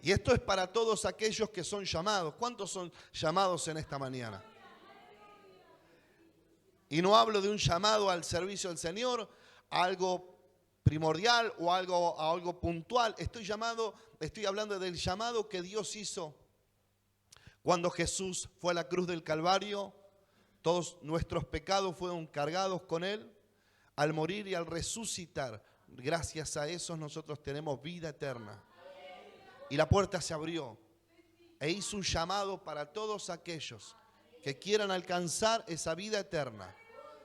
Y esto es para todos aquellos que son llamados. ¿Cuántos son llamados en esta mañana? Y no hablo de un llamado al servicio del Señor, a algo primordial o a algo puntual. Estoy hablando del llamado que Dios hizo cuando Jesús fue a la cruz del Calvario. Todos nuestros pecados fueron cargados con Él. Al morir y al resucitar, gracias a eso nosotros tenemos vida eterna. Y la puerta se abrió e hizo un llamado para todos aquellos que quieran alcanzar esa vida eterna.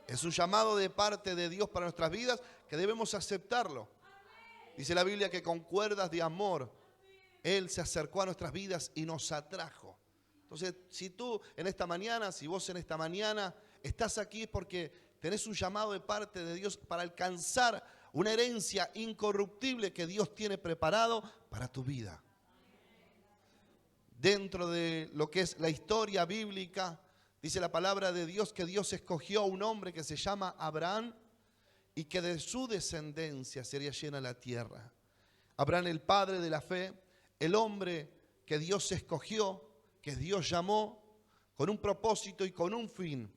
Es un llamado de parte de Dios para nuestras vidas que debemos aceptarlo. Dice la Biblia que con cuerdas de amor Él se acercó a nuestras vidas y nos atrajo. Entonces, si vos en esta mañana estás aquí es porque tenés un llamado de parte de Dios para alcanzar una herencia incorruptible que Dios tiene preparado para tu vida. Dentro de lo que es la historia bíblica, dice la palabra de Dios que Dios escogió a un hombre que se llama Abraham y que de su descendencia sería llena la tierra. Abraham, el padre de la fe, el hombre que Dios escogió, que Dios llamó con un propósito y con un fin.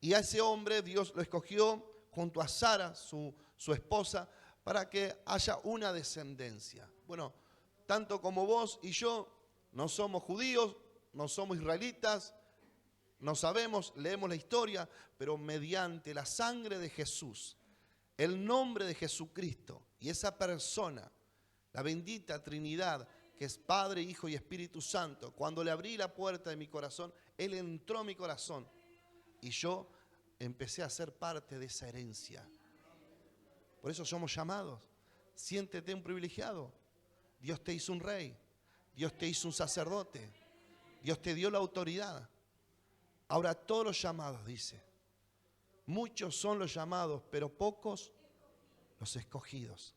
Y a ese hombre Dios lo escogió junto a Sara, su esposa, para que haya una descendencia. Bueno, tanto como vos y yo no somos judíos, no somos israelitas, no sabemos, leemos la historia, pero mediante la sangre de Jesús, el nombre de Jesucristo y esa persona, la bendita Trinidad, que es Padre, Hijo y Espíritu Santo, cuando le abrí la puerta de mi corazón, Él entró a mi corazón y yo empecé a ser parte de esa herencia. Por eso somos llamados. Siéntete un privilegiado. Dios te hizo un rey. Dios te hizo un sacerdote. Dios te dio la autoridad. Ahora todos los llamados, dice. Muchos son los llamados, pero pocos los escogidos.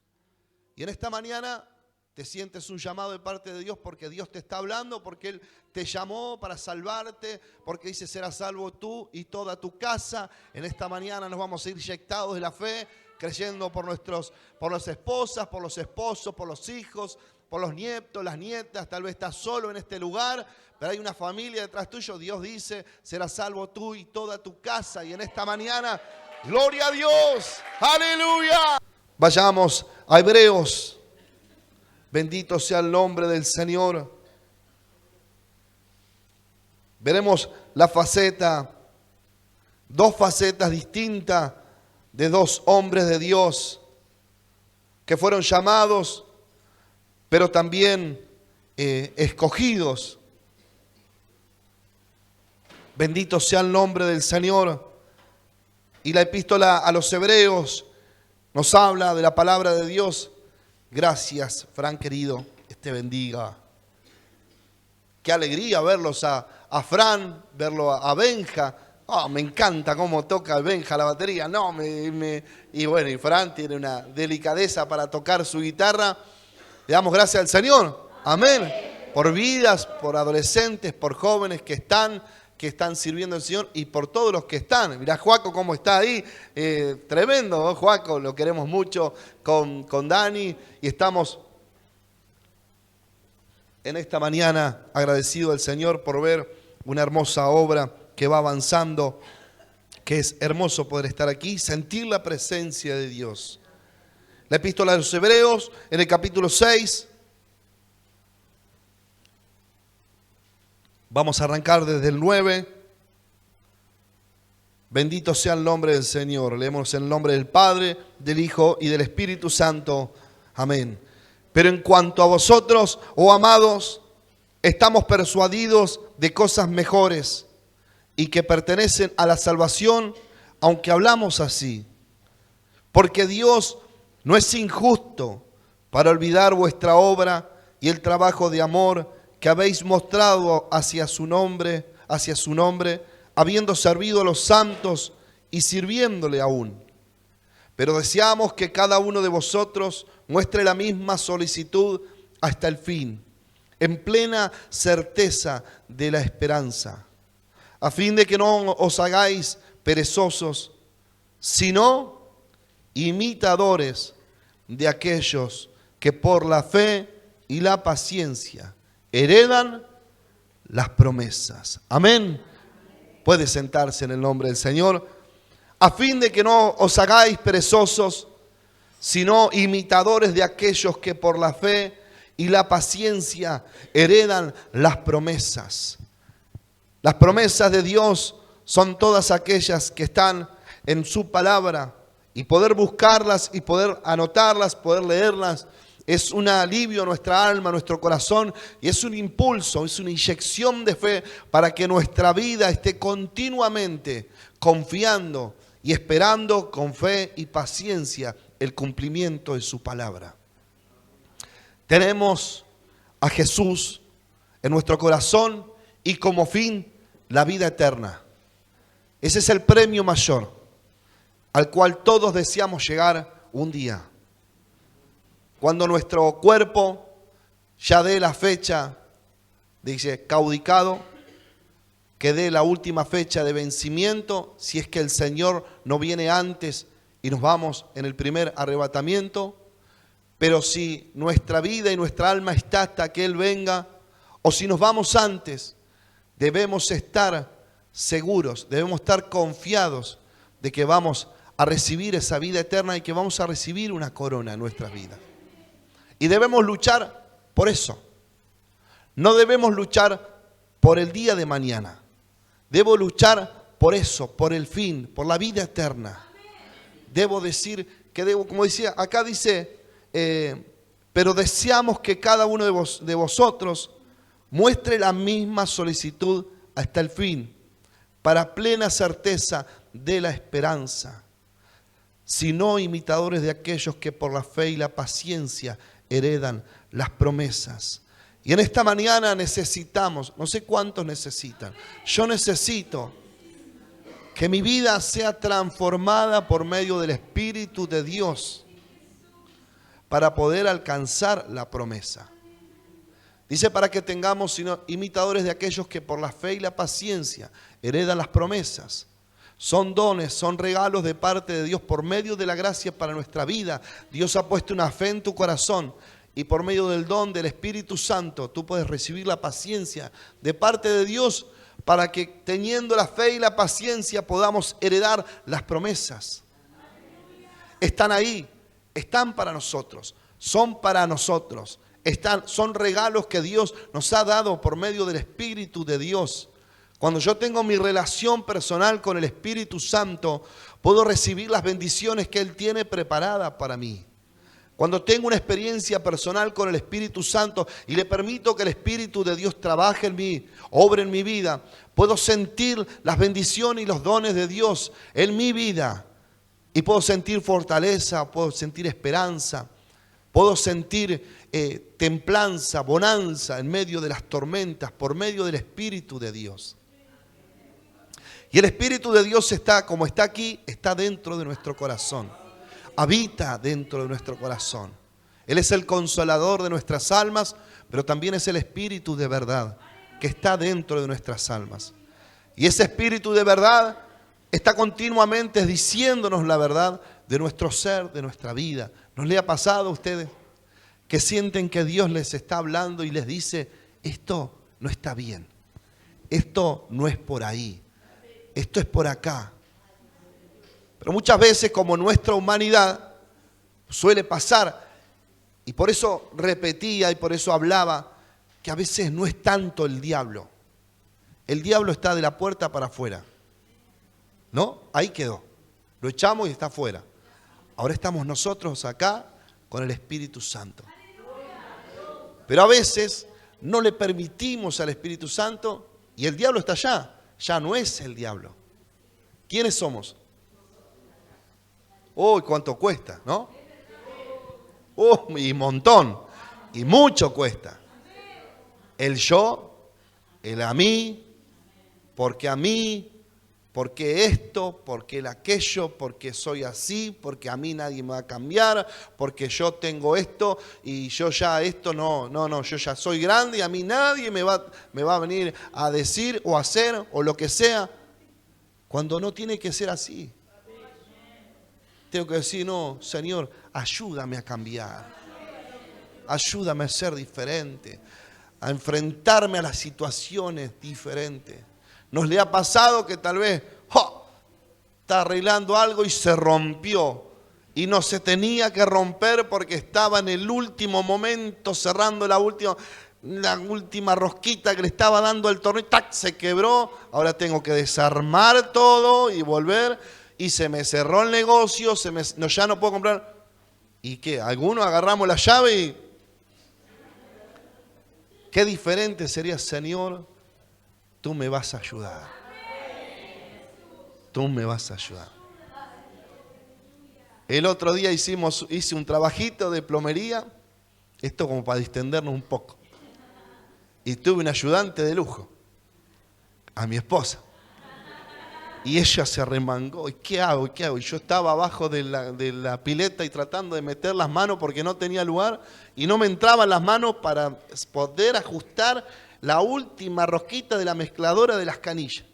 Y en esta mañana te sientes un llamado de parte de Dios porque Dios te está hablando, porque Él te llamó para salvarte, porque dice serás salvo tú y toda tu casa. En esta mañana nos vamos a ir inyectados de la fe, creyendo por las esposas, por los esposos, por los hijos, por los nietos, las nietas. Tal vez estás solo en este lugar, pero hay una familia detrás tuyo. Dios dice, serás salvo tú y toda tu casa. Y en esta mañana, gloria a Dios, aleluya. Vayamos a Hebreos. Bendito sea el nombre del Señor. Veremos dos facetas distintas de dos hombres de Dios que fueron llamados, pero también escogidos. Bendito sea el nombre del Señor. Y la epístola a los Hebreos nos habla de la palabra de Dios. Gracias, Fran querido, te bendiga. Qué alegría verlos a Fran, verlo a Benja. Oh, me encanta cómo toca Benja la batería. Y bueno, y Fran tiene una delicadeza para tocar su guitarra. Le damos gracias al Señor. Amén. Por vidas, por adolescentes, por jóvenes que están sirviendo al Señor y por todos los que están. Mirá Joaco cómo está ahí, tremendo, ¿no? Joaco, lo queremos mucho con Dani y estamos en esta mañana agradecidos al Señor por ver una hermosa obra que va avanzando, que es hermoso poder estar aquí, sentir la presencia de Dios. La epístola de los Hebreos, en el capítulo 6, vamos a arrancar desde el 9. Bendito sea el nombre del Señor. Leemos en el nombre del Padre, del Hijo y del Espíritu Santo. Amén. Pero en cuanto a vosotros, oh amados, estamos persuadidos de cosas mejores y que pertenecen a la salvación, aunque hablamos así. Porque Dios no es injusto para olvidar vuestra obra y el trabajo de amor que habéis mostrado hacia su nombre, habiendo servido a los santos y sirviéndole aún. Pero deseamos que cada uno de vosotros muestre la misma solicitud hasta el fin, en plena certeza de la esperanza, a fin de que no os hagáis perezosos, sino imitadores de aquellos que por la fe y la paciencia heredan las promesas. Amén. Puede sentarse en el nombre del Señor. A fin de que no os hagáis perezosos, sino imitadores de aquellos que por la fe y la paciencia heredan las promesas. Las promesas de Dios son todas aquellas que están en su palabra, y poder buscarlas y poder anotarlas, poder leerlas, es un alivio a nuestra alma, a nuestro corazón, y es un impulso, es una inyección de fe para que nuestra vida esté continuamente confiando y esperando con fe y paciencia el cumplimiento de su palabra. Tenemos a Jesús en nuestro corazón y como fin la vida eterna. Ese es el premio mayor al cual todos deseamos llegar un día. Cuando nuestro cuerpo ya dé la fecha, dice, caudicado, que dé la última fecha de vencimiento, si es que el Señor no viene antes y nos vamos en el primer arrebatamiento. Pero si nuestra vida y nuestra alma está hasta que Él venga, o si nos vamos antes, debemos estar seguros, debemos estar confiados de que vamos a recibir esa vida eterna y que vamos a recibir una corona en nuestras vidas. Y debemos luchar por eso. No debemos luchar por el día de mañana. Debo luchar por eso, por el fin, por la vida eterna. Debo decir que debo, como decía, acá dice, pero deseamos que cada uno de vosotros muestre la misma solicitud hasta el fin, para plena certeza de la esperanza, sino imitadores de aquellos que por la fe y la paciencia heredan las promesas. Y en esta mañana necesitamos, no sé cuántos necesitan, yo necesito que mi vida sea transformada por medio del Espíritu de Dios para poder alcanzar la promesa. Dice, para que tengamos sino imitadores de aquellos que por la fe y la paciencia heredan las promesas. Son dones, son regalos de parte de Dios por medio de la gracia para nuestra vida. Dios ha puesto una fe en tu corazón y por medio del don del Espíritu Santo tú puedes recibir la paciencia de parte de Dios para que teniendo la fe y la paciencia podamos heredar las promesas. Están ahí, están para nosotros, son para nosotros. Son regalos que Dios nos ha dado por medio del Espíritu de Dios. Cuando yo tengo mi relación personal con el Espíritu Santo, puedo recibir las bendiciones que Él tiene preparadas para mí. Cuando tengo una experiencia personal con el Espíritu Santo y le permito que el Espíritu de Dios trabaje en mí, obre en mi vida, puedo sentir las bendiciones y los dones de Dios en mi vida. Y puedo sentir fortaleza, puedo sentir esperanza, puedo sentir templanza, bonanza en medio de las tormentas por medio del Espíritu de Dios. Y el Espíritu de Dios está, como está aquí, está dentro de nuestro corazón. Habita dentro de nuestro corazón. Él es el consolador de nuestras almas, pero también es el Espíritu de verdad que está dentro de nuestras almas. Y ese Espíritu de verdad está continuamente diciéndonos la verdad de nuestro ser, de nuestra vida. ¿No le ha pasado a ustedes que sienten que Dios les está hablando y les dice, esto no está bien, esto no es por ahí, esto es por acá? Pero muchas veces, como nuestra humanidad suele pasar, y por eso repetía y por eso hablaba, que a veces no es tanto el diablo. El diablo está de la puerta para afuera, ¿no? Ahí quedó. Lo echamos y está afuera. Ahora estamos nosotros acá con el Espíritu Santo. Pero a veces no le permitimos al Espíritu Santo y el diablo está allá. Ya no es el diablo. ¿Quiénes somos? Uy, cuánto cuesta, ¿no? Y montón. Y mucho cuesta. El yo, el a mí, porque esto, porque el aquello, porque soy así, porque a mí nadie me va a cambiar, porque yo tengo esto y yo ya esto no, yo ya soy grande y a mí nadie me va a venir a decir o hacer o lo que sea, cuando no tiene que ser así. Tengo que decir, no, Señor, ayúdame a cambiar. ayúdame a ser diferente, a enfrentarme a las situaciones diferentes. ¿Nos le ha pasado que tal vez está arreglando algo y se rompió? Y no se tenía que romper porque estaba en el último momento cerrando la última rosquita que le estaba dando al tornillo. ¡Tac! Se quebró. Ahora tengo que desarmar todo y volver. Y se me cerró el negocio. Ya no puedo comprar. ¿Y qué? Algunos agarramos la llave y... Qué diferente sería, Señor, tú me vas a ayudar. Tú me vas a ayudar. El otro día hice un trabajito de plomería, esto como para distendernos un poco. Y tuve un ayudante de lujo, a mi esposa. Y ella se arremangó. ¿Y qué hago? ¿Y qué hago? Y yo estaba abajo de la pileta y tratando de meter las manos porque no tenía lugar. Y no me entraban las manos para poder ajustar la última rosquita de la mezcladora de las canillas.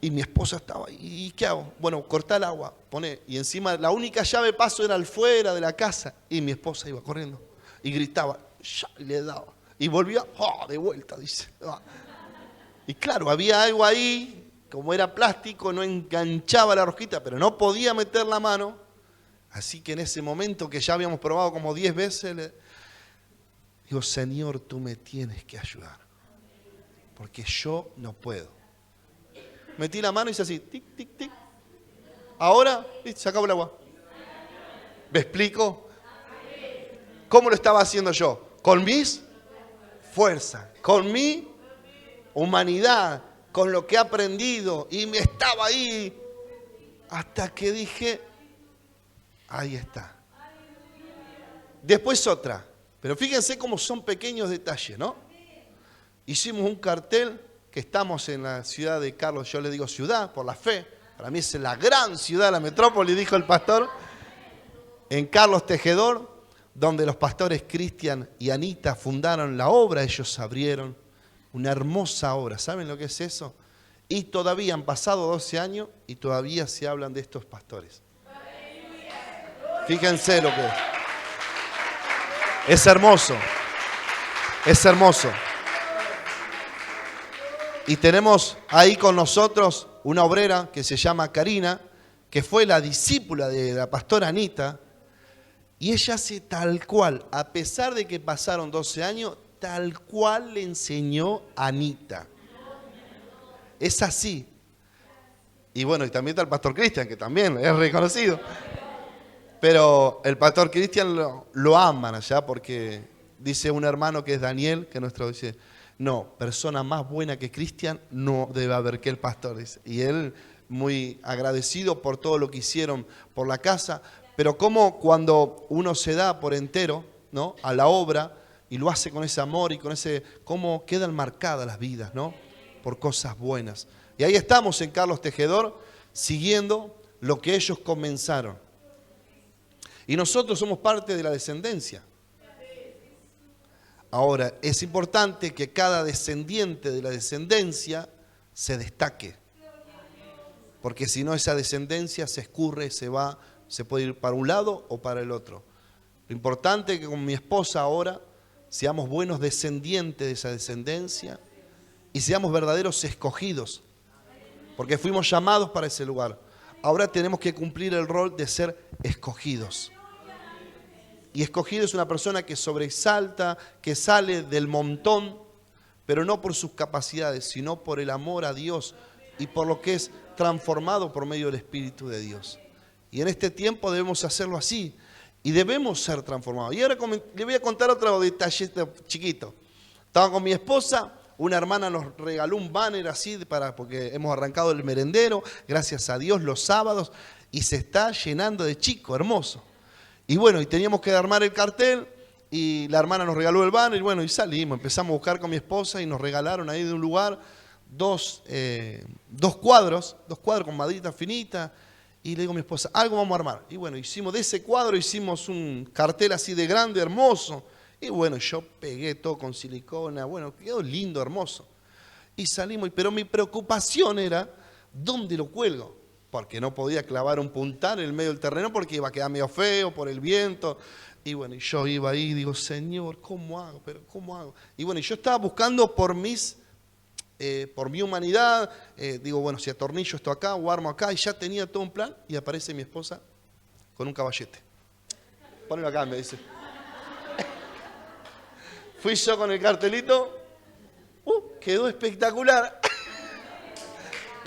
Y mi esposa estaba ahí. ¿Y qué hago? Bueno, cortá el agua, poné. Y encima la única llave de paso era al fuera de la casa. Y mi esposa iba corriendo y gritaba. Y le daba. Y volvía de vuelta, dice. Y claro, había algo ahí, como era plástico, no enganchaba la rosquita, pero no podía meter la mano. Así que en ese momento que ya habíamos probado como 10 veces, le digo, Señor, tú me tienes que ayudar. Porque yo no puedo. Metí la mano y hice así, tic, tic, tic. Ahora, se acabó el agua. ¿Me explico? ¿Cómo lo estaba haciendo yo? Con mis fuerzas, con mi humanidad, con lo que he aprendido. Y me estaba ahí hasta que dije, ahí está. Después otra. Pero fíjense cómo son pequeños detalles, ¿no? Hicimos un cartel que estamos en la ciudad de Carlos, yo le digo ciudad por la fe, para mí es la gran ciudad, la metrópoli, dijo el pastor, en Carlos Tejedor, donde los pastores Cristian y Anita fundaron la obra, ellos abrieron una hermosa obra, ¿saben lo que es eso? Y todavía han pasado 12 años y todavía se hablan de estos pastores. Fíjense lo que es. Es hermoso, es hermoso. Y tenemos ahí con nosotros una obrera que se llama Karina, que fue la discípula de la pastora Anita, y ella hace tal cual, a pesar de que pasaron 12 años, tal cual le enseñó a Anita. Es así. Y bueno, y también está el pastor Cristian, que también es reconocido. Pero el pastor Cristian lo aman allá porque dice un hermano que es Daniel, que nuestro dice... No, persona más buena que Cristian no debe haber que el pastor, dice. Y él muy agradecido por todo lo que hicieron por la casa, pero como cuando uno se da por entero, ¿no?, a la obra y lo hace con ese amor y con ese, cómo quedan marcadas las vidas, ¿no?, por cosas buenas. Y ahí estamos en Carlos Tejedor siguiendo lo que ellos comenzaron. Y nosotros somos parte de la descendencia. Ahora, es importante que cada descendiente de la descendencia se destaque. Porque si no, esa descendencia se escurre, se va, se puede ir para un lado o para el otro. Lo importante es que con mi esposa ahora seamos buenos descendientes de esa descendencia y seamos verdaderos escogidos. Porque fuimos llamados para ese lugar. Ahora tenemos que cumplir el rol de ser escogidos. Y escogido es una persona que sobresalta, que sale del montón, pero no por sus capacidades, sino por el amor a Dios y por lo que es transformado por medio del Espíritu de Dios. Y en este tiempo debemos hacerlo así y debemos ser transformados. Y ahora le voy a contar otro detalle chiquito. Estaba con mi esposa, una hermana nos regaló un banner así porque hemos arrancado el merendero, gracias a Dios, los sábados, y se está llenando de chico, hermoso. Y bueno, y teníamos que armar el cartel y la hermana nos regaló el banner y bueno, y salimos, empezamos a buscar con mi esposa y nos regalaron ahí de un lugar dos cuadros con maderita finita y le digo a mi esposa, algo vamos a armar. Y bueno, hicimos de ese cuadro, hicimos un cartel así de grande, hermoso. Y bueno, yo pegué todo con silicona, bueno, quedó lindo, hermoso. Y salimos, pero mi preocupación era, ¿dónde lo cuelgo? Porque no podía clavar un puntal en el medio del terreno porque iba a quedar medio feo por el viento. Y bueno, yo iba ahí y digo, Señor, ¿cómo hago? ¿Pero cómo hago? Y bueno, yo estaba buscando por mi humanidad, digo, bueno, si atornillo esto acá o armo acá, y ya tenía todo un plan, y aparece mi esposa con un caballete. Ponelo acá, me dice. Fui yo con el cartelito, quedó espectacular.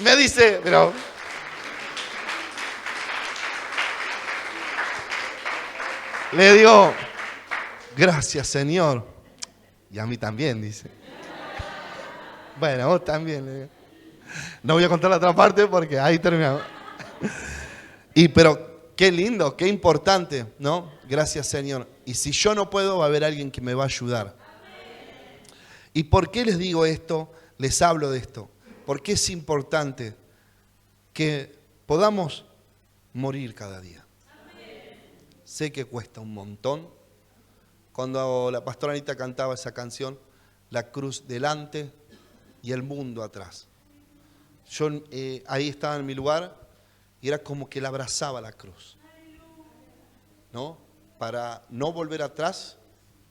Me dice, pero... Le digo, gracias, Señor. Y a mí también, dice. Bueno, vos también. Le digo. No voy a contar la otra parte porque ahí terminamos. Pero qué lindo, qué importante, ¿no? Gracias, Señor. Y si yo no puedo, va a haber alguien que me va a ayudar. ¿Y por qué les digo esto? Les hablo de esto. Porque es importante que podamos morir cada día. Sé que cuesta un montón. Cuando la pastora Anita cantaba esa canción, la cruz delante y el mundo atrás. Yo ahí estaba en mi lugar y era como que la abrazaba la cruz. ¿No? Para no volver atrás,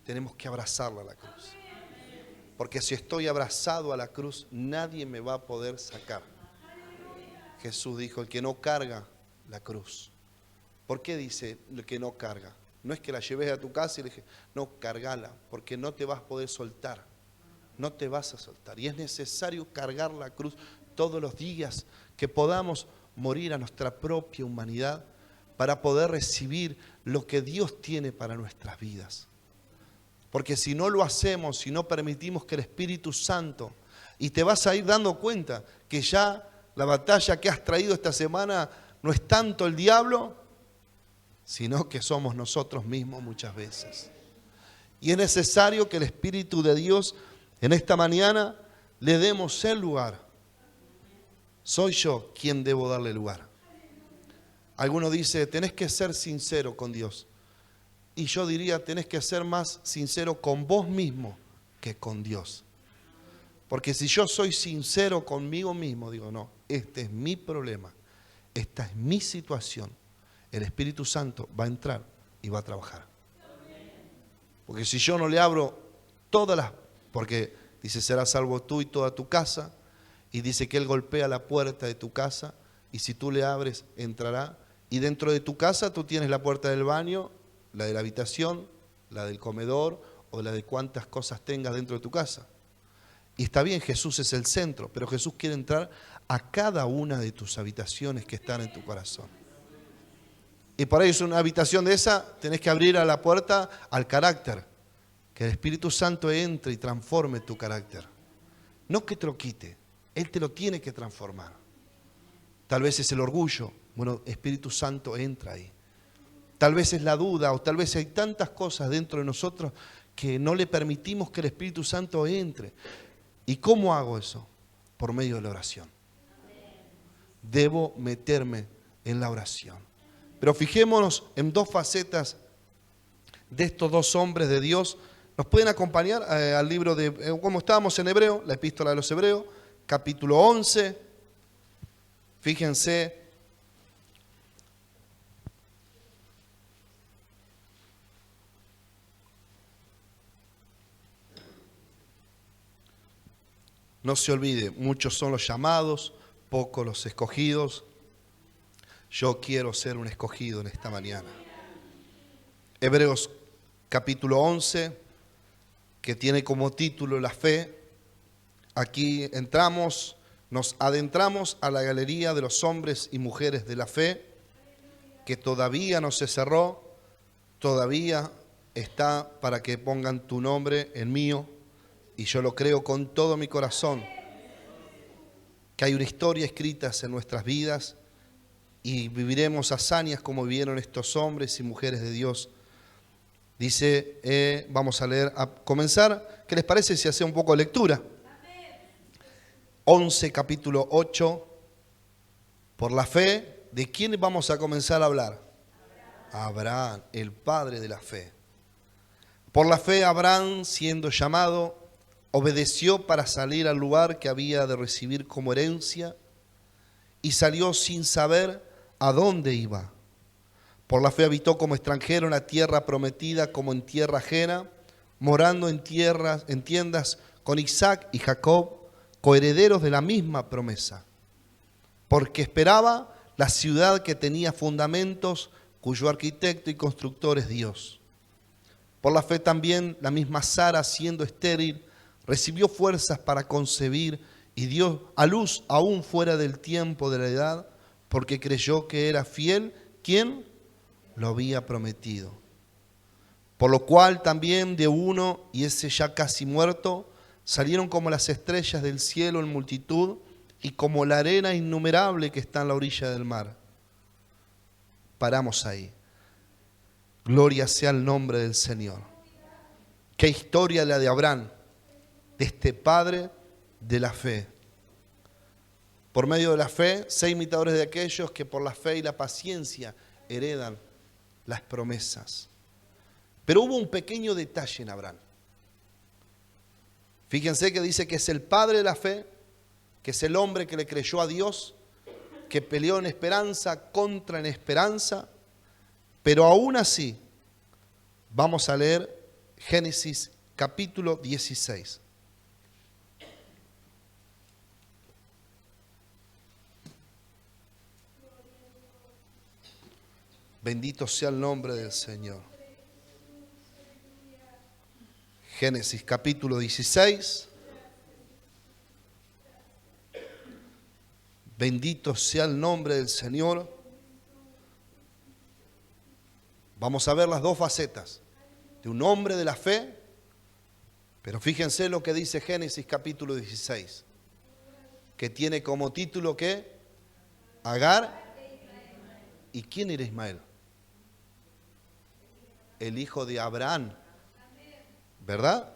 tenemos que abrazarla a la cruz. Porque si estoy abrazado a la cruz, nadie me va a poder sacar. Jesús dijo, el que no carga la cruz. ¿Por qué dice el que no carga? No es que la lleves a tu casa y le dije, no, cargala, porque no te vas a poder soltar. No te vas a soltar. Y es necesario cargar la cruz todos los días, que podamos morir a nuestra propia humanidad para poder recibir lo que Dios tiene para nuestras vidas. Porque si no lo hacemos, si no permitimos que el Espíritu Santo, y te vas a ir dando cuenta que ya la batalla que has traído esta semana no es tanto el diablo, sino que somos nosotros mismos muchas veces. Y es necesario que el Espíritu de Dios en esta mañana le demos el lugar. Soy yo quien debo darle lugar. Alguno dice, tenés que ser sincero con Dios. Y yo diría, tenés que ser más sincero con vos mismo que con Dios. Porque si yo soy sincero conmigo mismo, digo, no, este es mi problema, esta es mi situación. El Espíritu Santo va a entrar y va a trabajar. Porque si yo no le abro porque dice, serás salvo tú y toda tu casa, y dice que Él golpea la puerta de tu casa, y si tú le abres, entrará. Y dentro de tu casa tú tienes la puerta del baño, la de la habitación, la del comedor, o la de cuántas cosas tengas dentro de tu casa. Y está bien, Jesús es el centro, pero Jesús quiere entrar a cada una de tus habitaciones que están en tu corazón. Y por ahí es una habitación de esa, tenés que abrir a la puerta al carácter. Que el Espíritu Santo entre y transforme tu carácter. No que te lo quite, Él te lo tiene que transformar. Tal vez es el orgullo. Bueno, Espíritu Santo entra ahí. Tal vez es la duda o tal vez hay tantas cosas dentro de nosotros que no le permitimos que el Espíritu Santo entre. ¿Y cómo hago eso? Por medio de la oración. Debo meterme en la oración. Pero fijémonos en dos facetas de estos dos hombres de Dios. ¿Nos pueden acompañar al libro de, como estábamos en Hebreo, la epístola de los Hebreos, capítulo 11? Fíjense. No se olvide, muchos son los llamados, pocos los escogidos. Yo quiero ser un escogido en esta mañana. Hebreos capítulo 11, que tiene como título la fe. Aquí nos adentramos a la galería de los hombres y mujeres de la fe, que todavía no se cerró, todavía está para que pongan tu nombre en mío, y yo lo creo con todo mi corazón, que hay una historia escrita en nuestras vidas, y viviremos hazañas como vivieron estos hombres y mujeres de Dios. Dice, vamos a leer, a comenzar, ¿qué les parece si hace un poco de lectura? 11, capítulo 8, por la fe, ¿de quién vamos a comenzar a hablar? Abraham, el padre de la fe. Por la fe, Abraham, siendo llamado, obedeció para salir al lugar que había de recibir como herencia y salió sin saber a dónde iba. Por la fe habitó como extranjero en la tierra prometida, como en tierra ajena, morando en tiendas con Isaac y Jacob, coherederos de la misma promesa. Porque esperaba la ciudad que tenía fundamentos, cuyo arquitecto y constructor es Dios. Por la fe también la misma Sara, siendo estéril, recibió fuerzas para concebir y dio a luz aún fuera del tiempo de la edad, porque creyó que era fiel quien lo había prometido. Por lo cual también de uno, y ese ya casi muerto, salieron como las estrellas del cielo en multitud y como la arena innumerable que está en la orilla del mar. Paramos ahí. Gloria sea el nombre del Señor. Qué historia la de Abraham, de este padre de la fe. Por medio de la fe, sé imitadores de aquellos que por la fe y la paciencia heredan las promesas. Pero hubo un pequeño detalle en Abraham. Fíjense que dice que es el padre de la fe, que es el hombre que le creyó a Dios, que peleó en esperanza contra en esperanza, pero aún así vamos a leer Génesis capítulo 16. Bendito sea el nombre del Señor. Génesis capítulo 16. Bendito sea el nombre del Señor. Vamos a ver las dos facetas de un hombre de la fe, pero fíjense lo que dice Génesis capítulo 16, que tiene como título ¿qué? Agar. ¿Y quién era Ismael? El hijo de Abraham, ¿verdad?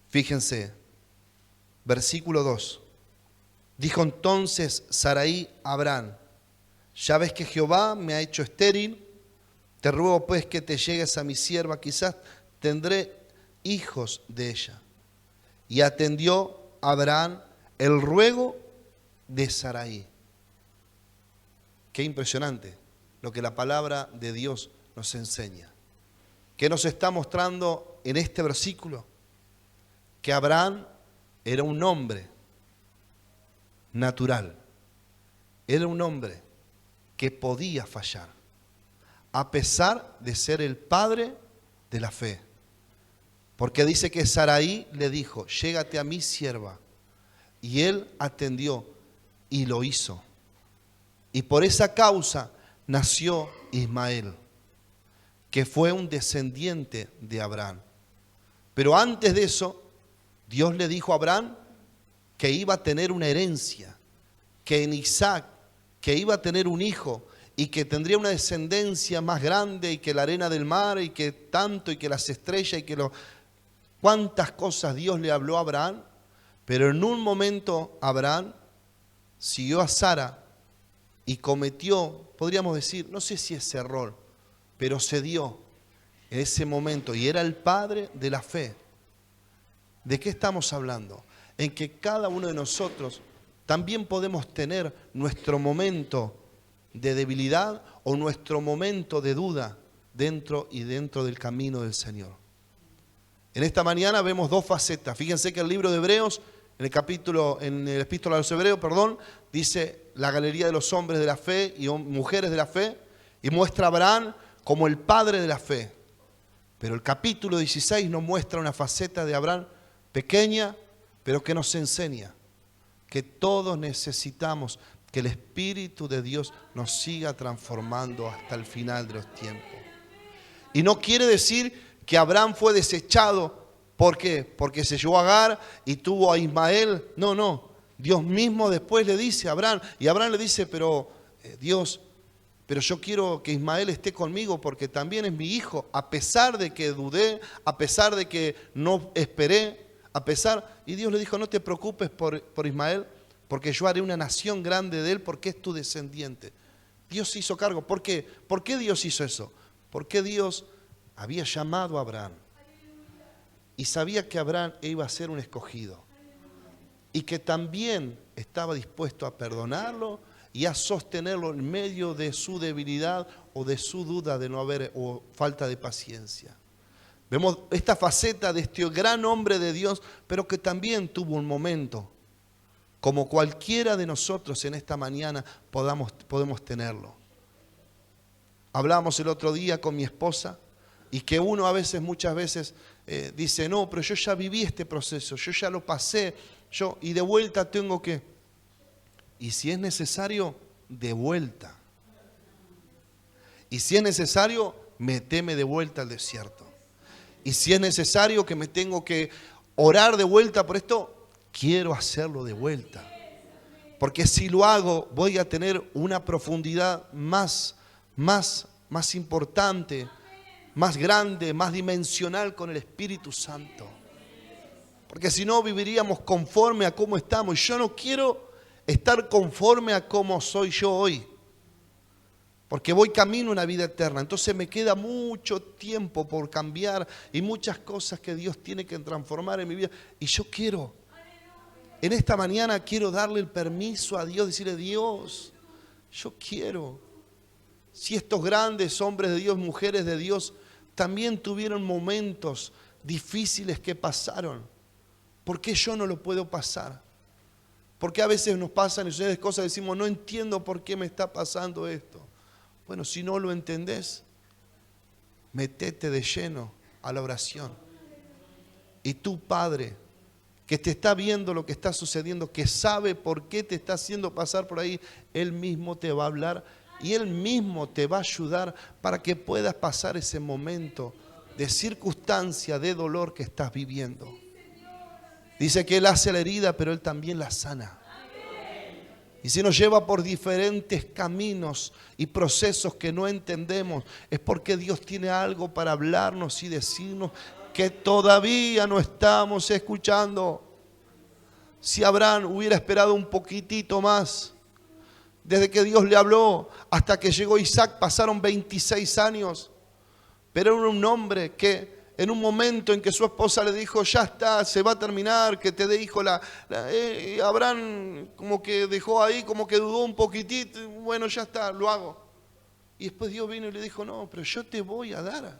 Fíjense, versículo 2. Dijo entonces Sarai a Abraham: ya ves que Jehová me ha hecho estéril, te ruego pues que te llegues a mi sierva, quizás tendré hijos de ella. Y atendió Abraham el ruego de Sarai. Qué impresionante lo que la palabra de Dios nos enseña. ¿Qué nos está mostrando en este versículo? Que Abraham era un hombre natural. Era un hombre que podía fallar, a pesar de ser el padre de la fe. Porque dice que Sarai le dijo: llégate a mi sierva. Y él atendió y lo hizo. Y por esa causa nació Ismael, que fue un descendiente de Abraham. Pero antes de eso, Dios le dijo a Abraham que iba a tener una herencia, que en Isaac, que iba a tener un hijo y que tendría una descendencia más grande y que la arena del mar y que tanto y que las estrellas y que cuántas cosas Dios le habló a Abraham. Pero en un momento Abraham siguió a Sara y cometió, podríamos decir, no sé si es error, pero se dio en ese momento y era el padre de la fe. ¿De qué estamos hablando? En que cada uno de nosotros también podemos tener nuestro momento de debilidad o nuestro momento de duda dentro del camino del Señor. En esta mañana vemos dos facetas. Fíjense que el libro de Hebreos, en el epístola a los Hebreos, dice la galería de los hombres de la fe y mujeres de la fe, y muestra a Abraham como el padre de la fe. Pero el capítulo 16 nos muestra una faceta de Abraham pequeña, pero que nos enseña que todos necesitamos que el Espíritu de Dios nos siga transformando hasta el final de los tiempos. Y no quiere decir que Abraham fue desechado. ¿Por qué? Porque se llevó a Agar y tuvo a Ismael. No, no. Dios mismo después le dice a Abraham, y Abraham le dice: pero Dios, pero yo quiero que Ismael esté conmigo porque también es mi hijo, a pesar de que dudé, a pesar de que no esperé, y Dios le dijo: no te preocupes por Ismael, porque yo haré una nación grande de él porque es tu descendiente. Dios se hizo cargo. ¿Por qué? ¿Por qué Dios hizo eso? Porque Dios había llamado a Abraham y sabía que Abraham iba a ser un escogido y que también estaba dispuesto a perdonarlo y a sostenerlo en medio de su debilidad o de su duda de no haber o falta de paciencia. Vemos esta faceta de este gran hombre de Dios, pero que también tuvo un momento, como cualquiera de nosotros en esta mañana podemos tenerlo. Hablamos el otro día con mi esposa y que uno muchas veces dice, no, pero yo ya viví este proceso, yo ya lo pasé, y de vuelta tengo que, y si es necesario, de vuelta. Y si es necesario, meteme de vuelta al desierto. Y si es necesario que me tengo que orar de vuelta por esto, quiero hacerlo de vuelta. Porque si lo hago, voy a tener una profundidad más importante, más grande, más dimensional con el Espíritu Santo. Porque si no, viviríamos conforme a cómo estamos. Y yo no quiero estar conforme a cómo soy yo hoy. Porque voy camino a una vida eterna. Entonces me queda mucho tiempo por cambiar y muchas cosas que Dios tiene que transformar en mi vida. Y yo quiero, en esta mañana quiero darle el permiso a Dios, decirle, Dios, yo quiero. Si estos grandes hombres de Dios, mujeres de Dios, también tuvieron momentos difíciles que pasaron, ¿por qué yo no lo puedo pasar? Porque a veces nos pasan y suceden cosas y decimos, no entiendo por qué me está pasando esto. Bueno, si no lo entendés, metete de lleno a la oración. Y tu Padre, que te está viendo lo que está sucediendo, que sabe por qué te está haciendo pasar por ahí, Él mismo te va a hablar y Él mismo te va a ayudar para que puedas pasar ese momento de circunstancia, de dolor que estás viviendo. Dice que Él hace la herida, pero Él también la sana. Y si nos lleva por diferentes caminos y procesos que no entendemos, es porque Dios tiene algo para hablarnos y decirnos que todavía no estamos escuchando. Si Abraham hubiera esperado un poquitito más, desde que Dios le habló hasta que llegó Isaac pasaron 26 años, pero era un hombre que en un momento en que su esposa le dijo, ya está, se va a terminar, que te dé hijo, Abraham como que dejó ahí, como que dudó un poquitito, bueno, ya está, lo hago. Y después Dios vino y le dijo, no, pero yo te voy a dar,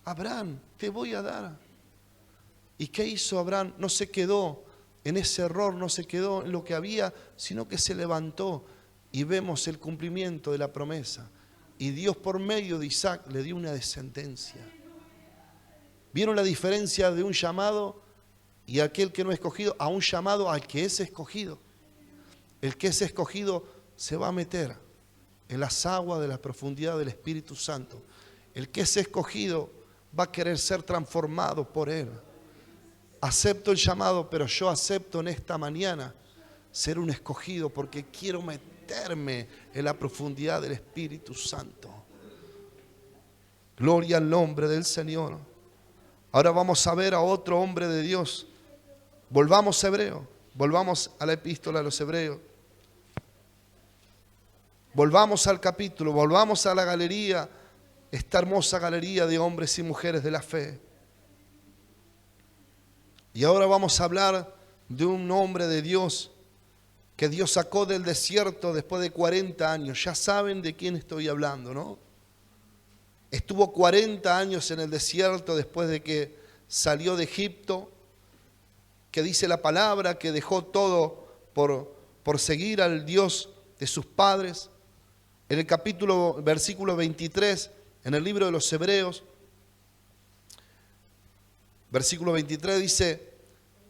Abraham, te voy a dar. ¿Y qué hizo Abraham? No se quedó en ese error, no se quedó en lo que había, sino que se levantó y vemos el cumplimiento de la promesa. Y Dios por medio de Isaac le dio una descendencia. ¿Vieron la diferencia de un llamado y aquel que no es escogido a un llamado al que es escogido? El que es escogido se va a meter en las aguas de la profundidad del Espíritu Santo. El que es escogido va a querer ser transformado por Él. Acepto el llamado, pero yo acepto en esta mañana ser un escogido porque quiero meterme en la profundidad del Espíritu Santo. Gloria al nombre del Señor. Ahora vamos a ver a otro hombre de Dios. Volvamos a Hebreo, volvamos a la epístola a los Hebreos. Volvamos al capítulo, volvamos a la galería, esta hermosa galería de hombres y mujeres de la fe. Y ahora vamos a hablar de un hombre de Dios que Dios sacó del desierto después de 40 años. Ya saben de quién estoy hablando, ¿no? Estuvo 40 años en el desierto después de que salió de Egipto, que dice la palabra que dejó todo por seguir al Dios de sus padres. En el versículo 23, en el libro de los Hebreos, versículo 23 dice,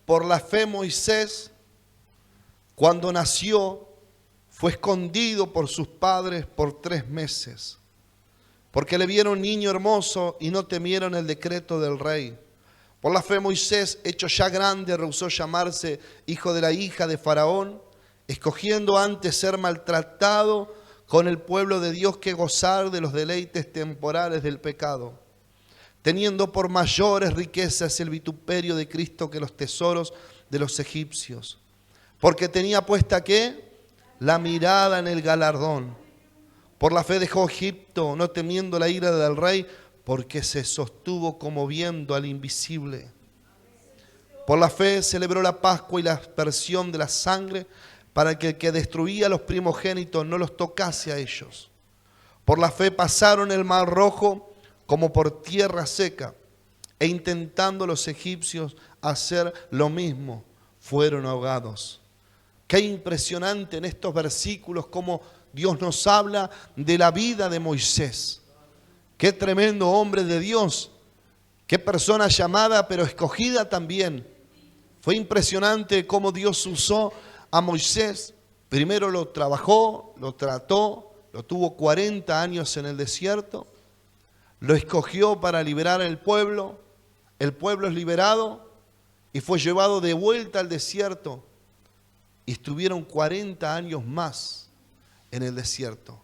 por la fe Moisés, cuando nació, fue escondido por sus padres por 3 meses. Porque le vieron niño hermoso y no temieron el decreto del rey. Por la fe Moisés, hecho ya grande, rehusó llamarse hijo de la hija de Faraón, escogiendo antes ser maltratado con el pueblo de Dios que gozar de los deleites temporales del pecado, teniendo por mayores riquezas el vituperio de Cristo que los tesoros de los egipcios. Porque tenía puesta ¿qué? La mirada en el galardón. Por la fe dejó Egipto, no temiendo la ira del rey, porque se sostuvo como viendo al invisible. Por la fe celebró la Pascua y la aspersión de la sangre, para que el que destruía a los primogénitos no los tocase a ellos. Por la fe pasaron el mar Rojo como por tierra seca, e intentando los egipcios hacer lo mismo, fueron ahogados. Qué impresionante en estos versículos cómo Dios nos habla de la vida de Moisés. Qué tremendo hombre de Dios. Qué persona llamada pero escogida también. Fue impresionante cómo Dios usó a Moisés. Primero lo trabajó, lo trató, lo tuvo 40 años en el desierto. Lo escogió para liberar al pueblo. El pueblo es liberado y fue llevado de vuelta al desierto. Y estuvieron 40 años más en el desierto.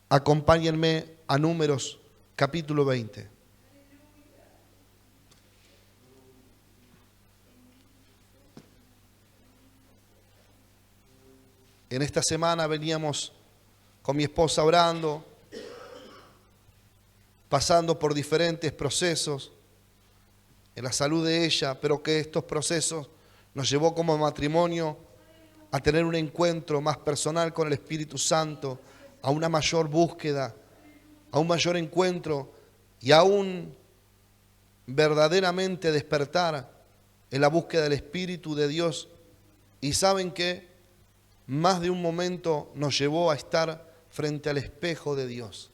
Acompáñenme a Números capítulo 20. En esta semana veníamos con mi esposa orando, pasando por diferentes procesos en la salud de ella, pero que estos procesos nos llevó como matrimonio a tener un encuentro más personal con el Espíritu Santo, a una mayor búsqueda, a un mayor encuentro y a un verdaderamente despertar en la búsqueda del Espíritu de Dios. Y saben que más de un momento nos llevó a estar frente al espejo de Dios.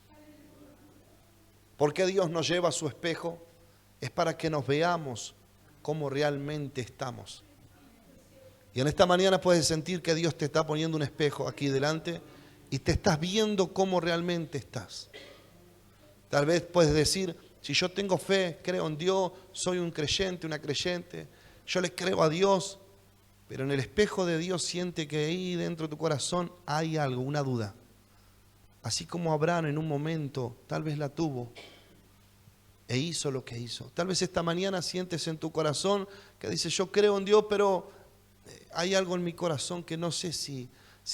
¿Por qué Dios nos lleva a su espejo? Es para que nos veamos cómo realmente estamos. Y en esta mañana puedes sentir que Dios te está poniendo un espejo aquí delante y te estás viendo cómo realmente estás. Tal vez puedes decir, si yo tengo fe, creo en Dios, soy un creyente, una creyente, yo le creo a Dios, pero en el espejo de Dios siente que ahí dentro de tu corazón hay algo, una duda. Así como Abraham en un momento tal vez la tuvo e hizo lo que hizo. Tal vez esta mañana sientes en tu corazón que dices, yo creo en Dios, pero hay algo en mi corazón que no sé si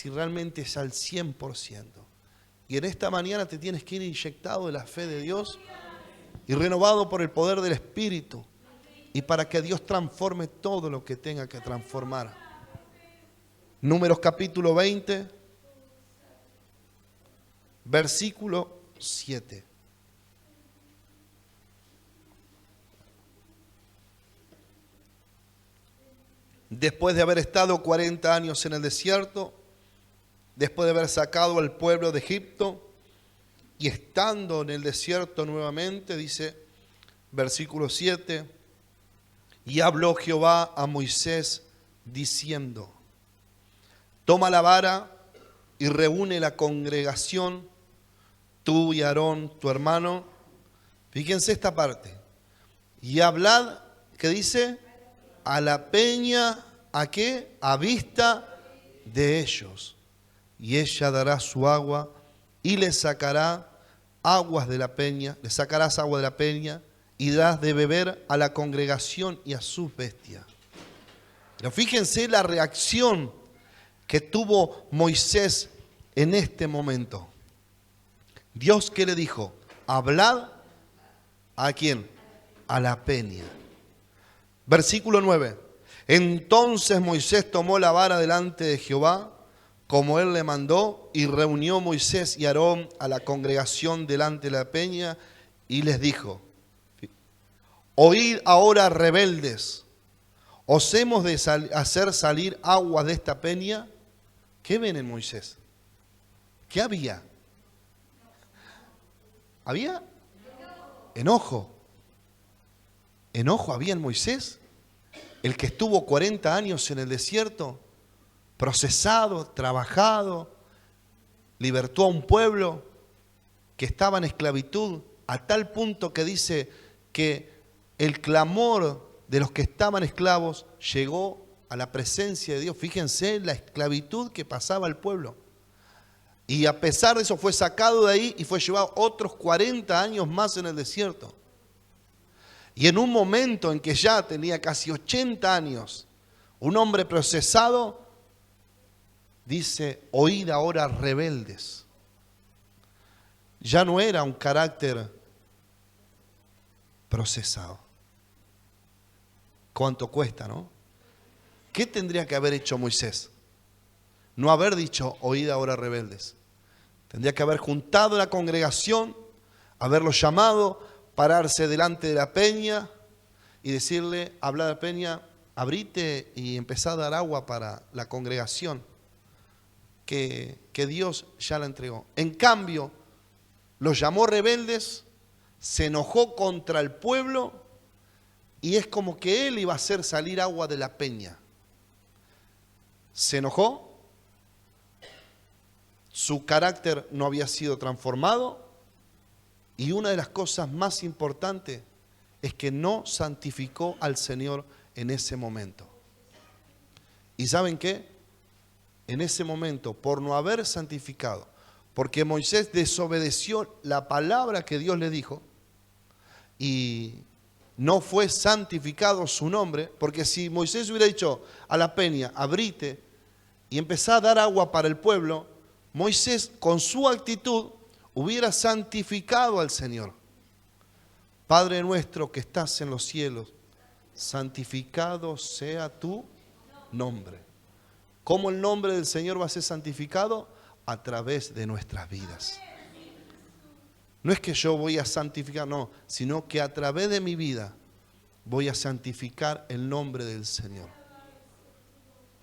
realmente es al 100%. Y en esta mañana te tienes que ir inyectado de la fe de Dios y renovado por el poder del Espíritu. Y para que Dios transforme todo lo que tenga que transformar. Números capítulo 20, versículo 7. Después de haber estado 40 años en el desierto, después de haber sacado al pueblo de Egipto y estando en el desierto nuevamente, dice versículo 7, y habló Jehová a Moisés diciendo, toma la vara y reúne la congregación, tú y Aarón, tu hermano. Fíjense esta parte. Y hablad, ¿qué dice? A la peña, ¿a qué? A vista de ellos. Y ella dará su agua y le sacará aguas de la peña, le sacarás agua de la peña y darás de beber a la congregación y a sus bestias. Pero fíjense la reacción que tuvo Moisés en este momento. Dios, ¿qué le dijo? Hablad, ¿a quién? A la peña. Versículo 9. Entonces Moisés tomó la vara delante de Jehová, como él le mandó, y reunió Moisés y Aarón a la congregación delante de la peña, y les dijo, oíd ahora, rebeldes, ¿os hemos de hacer salir aguas de esta peña? ¿Qué ven en Moisés? ¿Qué había? ¿Había? Enojo. Enojo había en Moisés, el que estuvo 40 años en el desierto, procesado, trabajado, libertó a un pueblo que estaba en esclavitud, a tal punto que dice que el clamor de los que estaban esclavos llegó a la presencia de Dios. Fíjense la esclavitud que pasaba el pueblo. Y a pesar de eso fue sacado de ahí y fue llevado otros 40 años más en el desierto. Y en un momento en que ya tenía casi 80 años, un hombre procesado dice, oíd ahora, rebeldes. Ya no era un carácter procesado. ¿Cuánto cuesta, no? ¿Qué tendría que haber hecho Moisés? No haber dicho, oíd ahora rebeldes. Tendría que haber juntado a la congregación, haberlos llamado, pararse delante de la peña y decirle, habla a la peña, abrite y empezá a dar agua para la congregación, que Dios ya la entregó. En cambio, los llamó rebeldes, se enojó contra el pueblo y es como que él iba a hacer salir agua de la peña. Se enojó, su carácter no había sido transformado y una de las cosas más importantes es que no santificó al Señor en ese momento. ¿Y saben qué? En ese momento, por no haber santificado, porque Moisés desobedeció la palabra que Dios le dijo y no fue santificado su nombre, porque si Moisés hubiera dicho a la peña, abrite y empezá a dar agua para el pueblo, Moisés con su actitud hubiera santificado al Señor. Padre nuestro que estás en los cielos, santificado sea tu nombre. ¿Cómo el nombre del Señor va a ser santificado? A través de nuestras vidas. No es que yo voy a santificar, no, sino que a través de mi vida voy a santificar el nombre del Señor.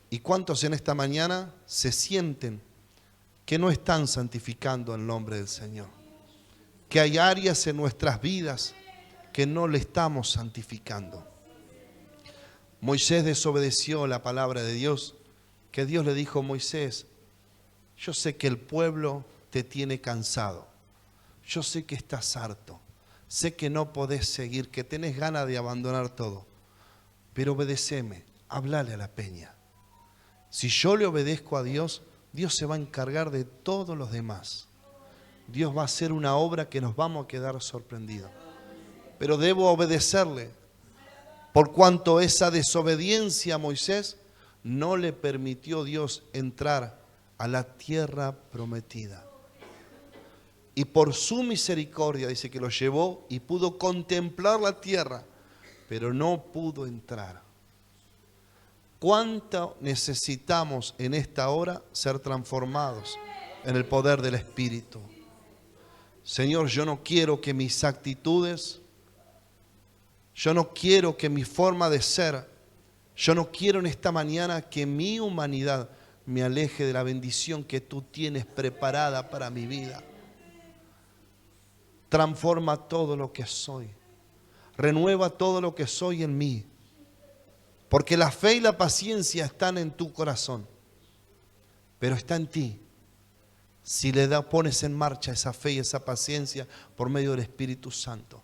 ¿Y cuántos en esta mañana se sienten que no están santificando el nombre del Señor? Que hay áreas en nuestras vidas que no le estamos santificando. Moisés desobedeció la palabra de Dios, que Dios le dijo, Moisés, yo sé que el pueblo te tiene cansado, yo sé que estás harto, sé que no podés seguir, que tenés ganas de abandonar todo, pero obedéceme, hablale a la peña. Si yo le obedezco a Dios, Dios se va a encargar de todos los demás. Dios va a hacer una obra que nos vamos a quedar sorprendidos. Pero debo obedecerle, por cuanto esa desobediencia a Moisés no le permitió Dios entrar a la tierra prometida. Y por su misericordia dice que lo llevó y pudo contemplar la tierra, pero no pudo entrar. ¿Cuánto necesitamos en esta hora ser transformados en el poder del Espíritu? Señor, yo no quiero que mis actitudes, yo no quiero que mi forma de ser, yo no quiero en esta mañana que mi humanidad me aleje de la bendición que tú tienes preparada para mi vida. Transforma todo lo que soy. Renueva todo lo que soy en mí. Porque la fe y la paciencia están en tu corazón, pero está en ti. Si pones en marcha esa fe y esa paciencia por medio del Espíritu Santo.